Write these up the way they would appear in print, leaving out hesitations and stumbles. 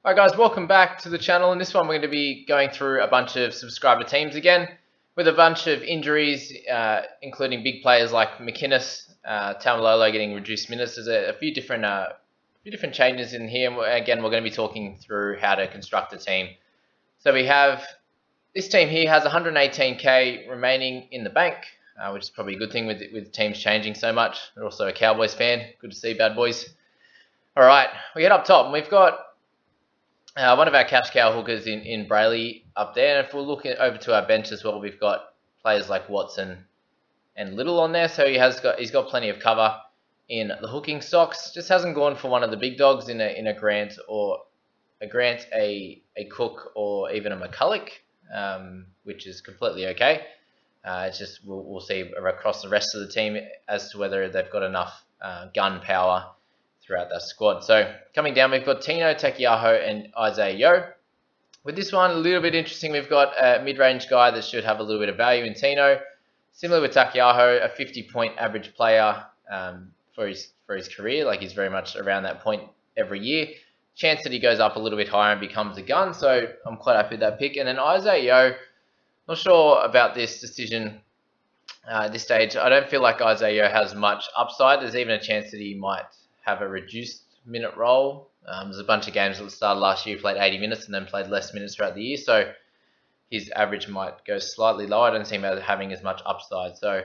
Hi guys, welcome back to the channel. In this one we're going to be going through a bunch of subscriber teams again with a bunch of injuries, including big players like McInnes, Taumalolo getting reduced minutes. There's a few different changes in here. And again, we're going to be talking through how to construct a team. So we have this team here has 118k remaining in the bank, which is probably a good thing with teams changing so much. They're also a Cowboys fan. Good to see, bad boys. All right, we head up top and we've got one of our cash cow hookers in Brayley up there. And if we're looking over to our bench as well, we've got players like Watson and Little on there. So he's got plenty of cover in the hooking stocks. Just hasn't gone for one of the big dogs in a Grant or a Cook or even a Mcculloch, which is completely okay. It's just we'll see across the rest of the team as to whether they've got enough gun power throughout that squad. So coming down, we've got Tino, Takayahu, and Isaiah Yeo. With this one, a little bit interesting. We've got a mid-range guy that should have a little bit of value in Tino. Similar with Takayahu, a 50-point average player for his career. Like he's very much around that point every year. Chance that he goes up a little bit higher and becomes a gun. So I'm quite happy with that pick. And then Isaiah Yeo, not sure about this decision at this stage. I don't feel like Isaiah Yeo has much upside. There's even a chance that he might have a reduced minute role. There's a bunch of games that started last year, played 80 minutes and then played less minutes throughout the year. So his average might go slightly lower. I don't see him having as much upside. So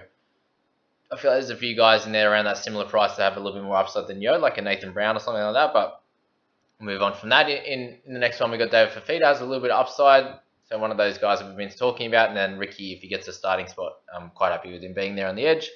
I feel like there's a few guys in there around that similar price that have a little bit more upside than Yo, like a Nathan Brown or something like that. But we'll move on from that. In the next one, we got David Fafetas, a little bit of upside. So one of those guys that we've been talking about. And then Ricky, if he gets a starting spot, I'm quite happy with him being there on the edge.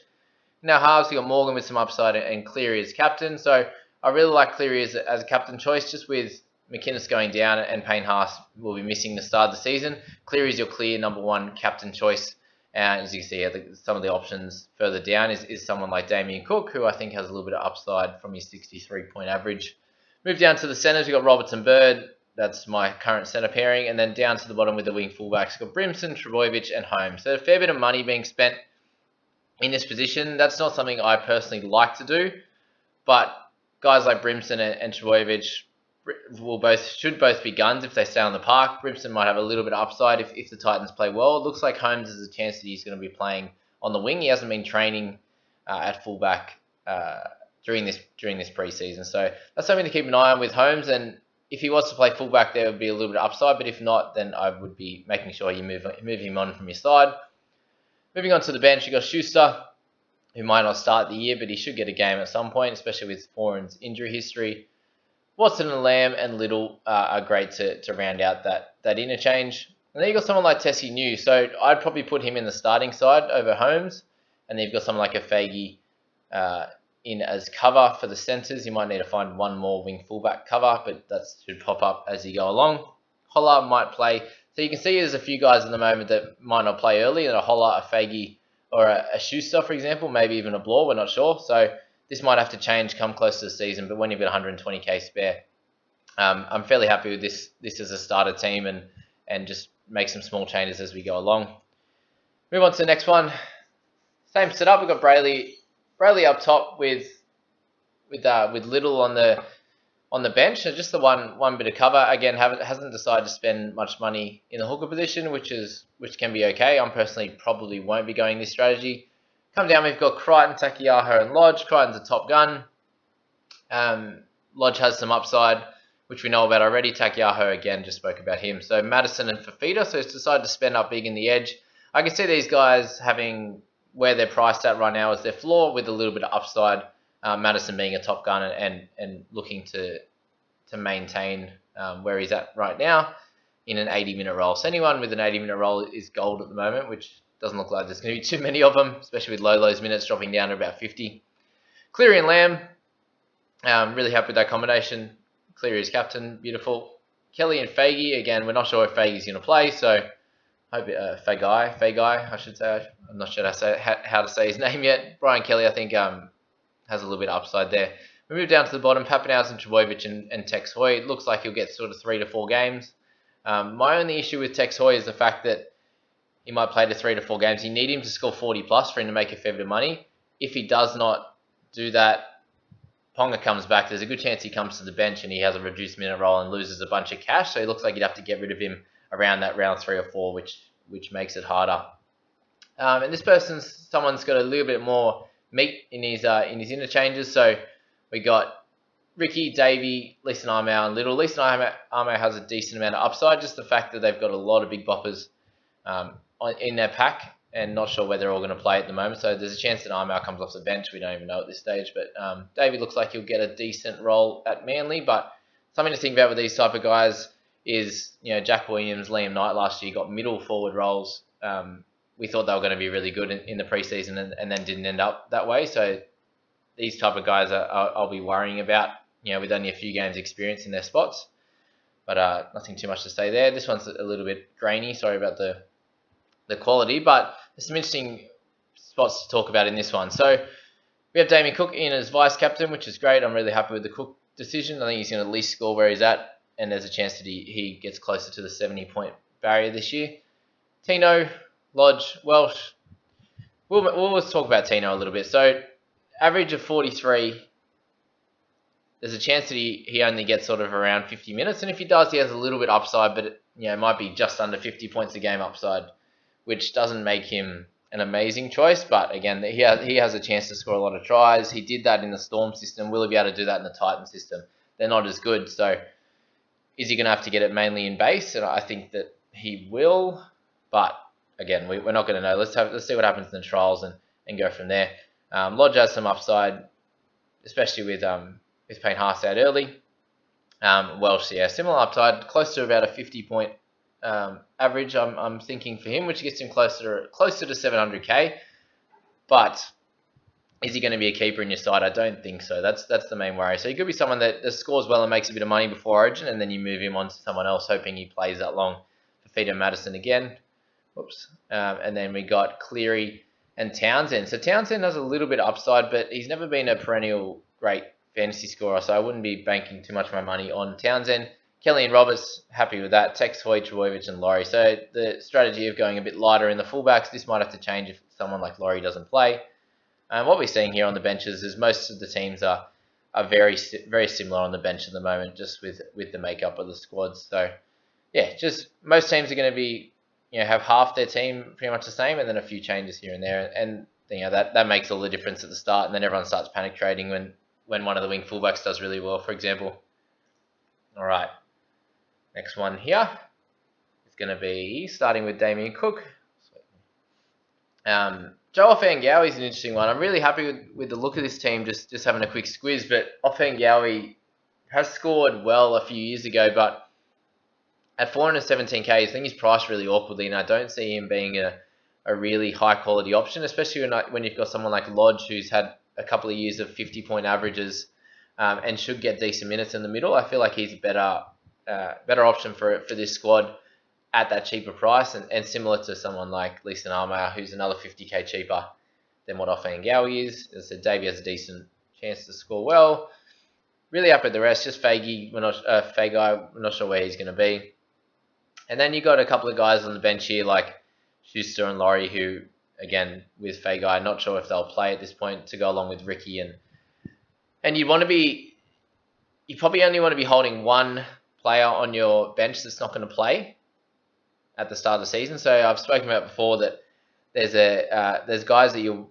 Now halves, we got Morgan with some upside and Cleary as captain. So I really like Cleary as a captain choice, just with McInnes going down and Payne Haas will be missing the start of the season. Cleary is your clear number one captain choice. And as you can see, some of the options further down is someone like Damian Cook, who I think has a little bit of upside from his 63-point average. Move down to the centres, we've got Robertson Bird. That's my current centre pairing. And then down to the bottom with the wing fullbacks, we've got Brimson, Trbojevic, and Holmes. So a fair bit of money being spent in this position. That's not something I personally like to do, but guys like Brimson and Trbojevic should both be guns if they stay on the park. Brimson might have a little bit of upside if the Titans play well. It looks like Holmes has a chance that he's going to be playing on the wing. He hasn't been training at fullback during this preseason, so that's something to keep an eye on with Holmes. And if he was to play fullback, there would be a little bit of upside, but if not, then I would be making sure you move him on from your side. Moving on to the bench, you've got Schuster, who might not start the year, but he should get a game at some point, especially with Foran's injury history. Watson and Lamb and Little are great to round out that interchange. And then you've got someone like Tessie New. So I'd probably put him in the starting side over Holmes. And then you've got someone like a Faggy in as cover for the centres. You might need to find one more wing fullback cover, but that should pop up as you go along. Holler might play. So you can see there's a few guys at the moment that might not play early, and a Holler, a Faggy, or a Schuster, for example, maybe even a Bloor, we're not sure. So this might have to change come close to the season, but when you've got 120k spare, I'm fairly happy with this as a starter team and just make some small changes as we go along. Move on to the next one. Same setup. We've got Brayley up top with Little on the bench. So just the one bit of cover. Again, hasn't decided to spend much money in the hooker position, which can be okay. I'm personally probably won't be going this strategy. Come down, we've got Kraton, Takayahu, and Lodge. Crichton's a top gun. Lodge has some upside, which we know about already. Takayahu, again, just spoke about him. So Madison and Fafita, so it's decided to spend up big in the edge. I can see these guys having where they're priced at right now as their floor with a little bit of upside. Madison being a top gun and looking to maintain where he's at right now in an 80-minute role. So anyone with an 80-minute role is gold at the moment, which doesn't look like there's going to be too many of them, especially with Lolo's minutes dropping down to about 50. Cleary and Lamb, really happy with that combination. Cleary is captain, beautiful. Kelly and Faggy, again, we're not sure if Faggy's going to play, so hope Fagai, I should say. I'm not sure how to say his name yet. Brian Kelly, I think, has a little bit of upside there. We move down to the bottom, Pappenhausen, Trbojevic, and Tex Hoy. It looks like he'll get sort of 3 to 4 games. My only issue with Tex Hoy is the fact that he might play to 3 to 4 games. You need him to score 40 plus for him to make a fair bit of money. If he does not do that, Ponga comes back, there's a good chance he comes to the bench and he has a reduced minute role and loses a bunch of cash. So it looks like you'd have to get rid of him around that round 3 or 4, which makes it harder. And this someone's got a little bit more meat in his interchanges. So we got Ricky, Davey, Leeson Armour, and Little. Leeson Armour has a decent amount of upside. Just the fact that they've got a lot of big boppers in their pack, and not sure where they're all going to play at the moment. So there's a chance that Armour comes off the bench. We don't even know at this stage. But Davey looks like he'll get a decent role at Manly. But something to think about with these type of guys is, Jack Williams, Liam Knight last year got middle forward roles. We thought they were going to be really good in the preseason and then didn't end up that way. So these type of guys I'll be worrying about, with only a few games experience in their spots. But nothing too much to say there. This one's a little bit grainy. Sorry about the quality, but there's some interesting spots to talk about in this one. So we have Damian Cook in as vice captain, which is great. I'm really happy with the Cook decision. I think he's going to at least score where he's at, and there's a chance that he gets closer to the 70-point barrier this year. Tino, Lodge, Welsh. We'll talk about Tino a little bit. So average of 43. There's a chance that he only gets sort of around 50 minutes, and if he does, he has a little bit upside, but it might be just under 50 points a game upside, which doesn't make him an amazing choice. But again, he has a chance to score a lot of tries. He did that in the Storm system. Will he be able to do that in the Titan system? They're not as good. So is he going to have to get it mainly in base? And I think that he will. But again, we're not going to know. Let's see what happens in the trials and go from there. Lodge has some upside, especially with paying Haas out early. Welsh, similar upside, close to about a 50-point average. I'm thinking for him, which gets him closer to 700k. But is he going to be a keeper in your side? I don't think so. That's the main worry. So he could be someone that scores well and makes a bit of money before Origin, and then you move him on to someone else, hoping he plays that long. Fafetas, Madison again. Whoops. And then we got Cleary and Townsend. So Townsend has a little bit of upside, but he's never been a perennial great fantasy scorer, so I wouldn't be banking too much of my money on Townsend. Kelly and Roberts, happy with that. Tex Hoy, Trbojevic, and Laurie. So the strategy of going a bit lighter in the fullbacks, this might have to change if someone like Laurie doesn't play. And what we're seeing here on the benches is most of the teams are very, very similar on the bench at the moment, just with the makeup of the squads. So just most teams are going to be, have half their team pretty much the same, and then a few changes here and there. And that makes all the difference at the start, and then everyone starts panic trading when one of the wing fullbacks does really well, for example. All right, next one here is going to be starting with Damien Cook. Joe Fangaow is an interesting one. I'm really happy with the look of this team, just having a quick squiz, but Fangaow has scored well a few years ago, but at 417k, I think he's priced really awkwardly, and I don't see him being a really high-quality option, especially when you've got someone like Lodge, who's had a couple of years of 50-point averages and should get decent minutes in the middle. I feel like he's a better option for this squad at that cheaper price, and similar to someone like Leeson Armour, who's another 50k cheaper than what Fangaow is. As I said, Davey has a decent chance to score well. Really up at the rest, just Fagai, we're not sure where he's going to be. And then you got a couple of guys on the bench here like Schuster and Laurie, who, again, with Fagai, not sure if they'll play at this point, to go along with Ricky. And you probably only want to be holding one player on your bench that's not going to play at the start of the season. So I've spoken about before that there's guys that you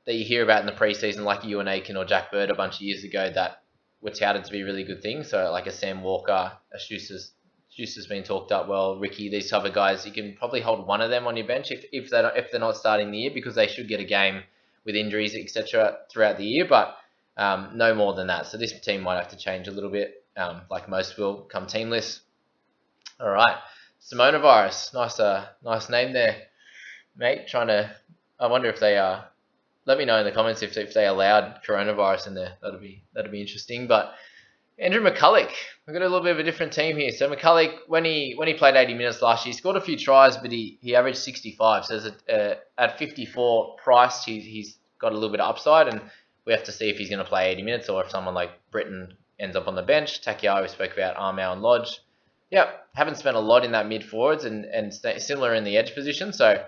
hear about in the preseason, like Ewan Aiken or Jack Bird a bunch of years ago, that were touted to be really good things. So like a Sam Walker, a Schuster's been talked up well, Ricky, these type of guys, you can probably hold one of them on your bench if they're not starting the year, because they should get a game with injuries, etc. throughout the year, but no more than that. So this team might have to change a little bit, like most will come team lists. All right, Simonovirus, nice name there, mate. I wonder if they are. Let me know in the comments if they allowed coronavirus in there. That'd be interesting. But Andrew Mcculloch, we've got a little bit of a different team here. So Mcculloch, when he played 80 minutes last year, he scored a few tries, but he averaged 65. So at 54 priced, he's got a little bit of upside, and we have to see if he's going to play 80 minutes or if someone like Britton ends up on the bench. Takayahu, we spoke about, Armour and Lodge. Haven't spent a lot in that mid forwards and similar in the edge position. So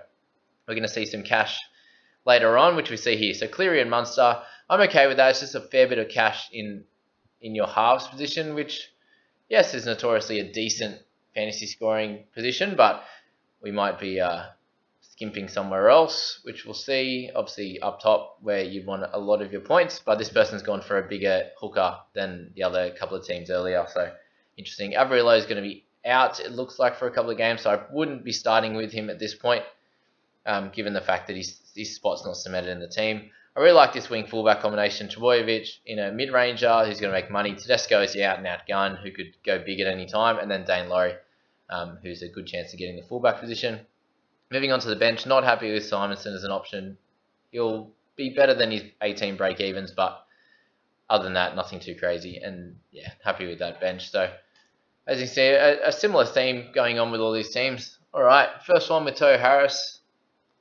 we're going to see some cash later on, which we see here. So Cleary and Munster, I'm okay with that. It's just a fair bit of cash in your halves position, which, yes, is notoriously a decent fantasy scoring position, but we might be skimping somewhere else, which we'll see. Obviously, up top where you'd want a lot of your points, but this person's gone for a bigger hooker than the other couple of teams earlier. So interesting. Averillo is going to be out, it looks like, for a couple of games, so I wouldn't be starting with him at this point, given the fact that his spot's not cemented in the team. I really like this wing fullback combination. Trbojevic in a mid-ranger who's going to make money. Tedesco is the out-and-out gun who could go big at any time. And then Dane Laurie, who's a good chance of getting the fullback position. Moving on to the bench, not happy with Simonson as an option. He'll be better than his 18 break-evens, but other than that, nothing too crazy. And yeah, happy with that bench. So as you see, a similar theme going on with all these teams. All right, first one with Toyo Harris.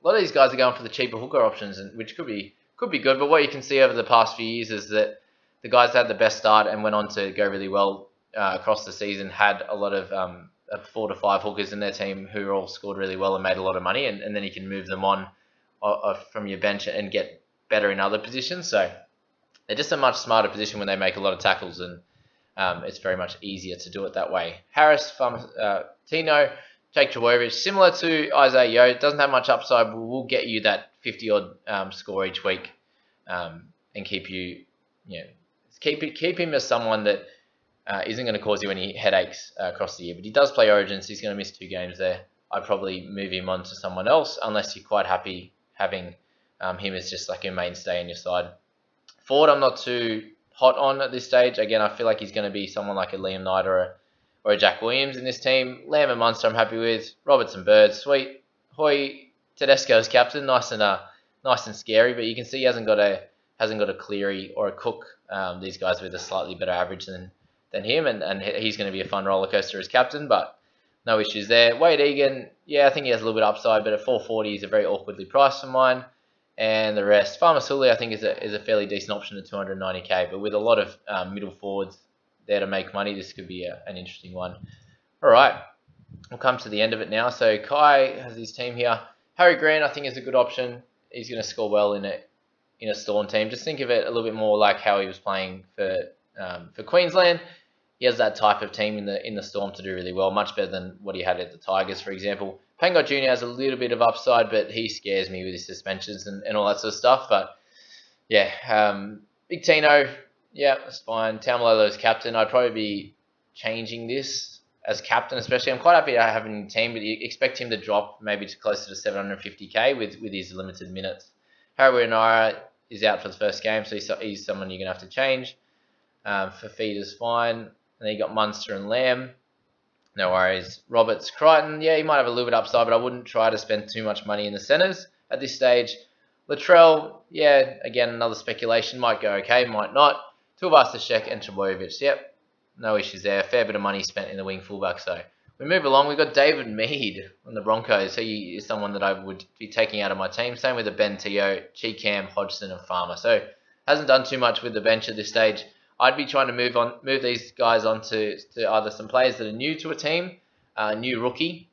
A lot of these guys are going for the cheaper hooker options, which could be good. But what you can see over the past few years is that the guys that had the best start and went on to go really well across the season had a lot of 4 to 5 hookers in their team who all scored really well and made a lot of money, and then you can move them on from your bench and get better in other positions. So they're just a much smarter position when they make a lot of tackles, and it's very much easier to do it that way. Harris, Tino, Jake Trbojevic, similar to Isaiah Yeo, doesn't have much upside, but will get you that 50-odd score each week, and keep him as someone that isn't going to cause you any headaches across the year. But he does play Origins, so he's going to miss 2 games there. I'd probably move him on to someone else, unless you're quite happy having him as just like your mainstay in your side. Forward, I'm not too hot on at this stage. Again, I feel like he's going to be someone like a Liam Knight or a Jack Williams in this team. Lamb and Munster I'm happy with. Robertson, Bird, sweet. Hoy, Tedesco's captain, nice and scary, but you can see he hasn't got a Cleary or a Cook. These guys with a slightly better average than him, and he's going to be a fun roller coaster as captain, but no issues there. Wade Egan, yeah, I think he has a little bit of upside, but at 440 he's a very awkwardly priced for mine. And the rest, Farmer Sully, I think is a fairly decent option at 290k, but with a lot of middle forwards there to make money, this could be an interesting one. All right, we'll come to the end of it now. So Kai has his team here. Harry Grant, I think, is a good option. He's going to score well in a Storm team. Just think of it a little bit more like how he was playing for Queensland. He has that type of team in the Storm to do really well, much better than what he had at the Tigers, for example. Pangai Jr. has a little bit of upside, but he scares me with his suspensions and all that sort of stuff. But yeah, Big Tino, yeah, that's fine. Taumalolo's captain. I'd probably be changing this as captain, especially. I'm quite happy to have him in the team, but you expect him to drop maybe to closer to 750k with his limited minutes. Harry Nara is out for the first game, so he's someone you're going to have to change. Fafetas fine. And then you got Munster and Lamb. No worries. Roberts, Kraton. Yeah, he might have a little bit upside, but I wouldn't try to spend too much money in the centres at this stage. Latrell, yeah, again, another speculation. Might go okay, might not. Tuivasa-Sheck and Trbojevic. Yep, no issues there. Fair bit of money spent in the wing fullback. So we move along. We've got David Mead on the Broncos. He is someone that I would be taking out of my team. Same with the Ben Teo, Cheekham, Hodgson and Farmer. So hasn't done too much with the bench at this stage. I'd be trying to move these guys on to either some players that are new to a team, new rookie,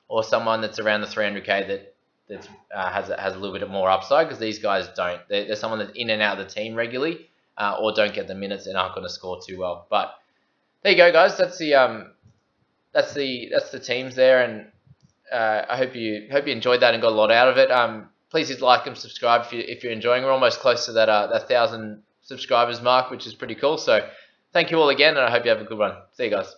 or someone that's around the 300k that has a little bit more upside, because these guys don't. They're someone that's in and out of the team regularly, or don't get the minutes and aren't going to score too well. But there you go, guys. That's the teams there, and I hope you enjoyed that and got a lot out of it. Please hit like and subscribe if you're enjoying. We're almost close to that 1,000 subscribers mark, which is pretty cool. So thank you all again, and I hope you have a good one. See you guys.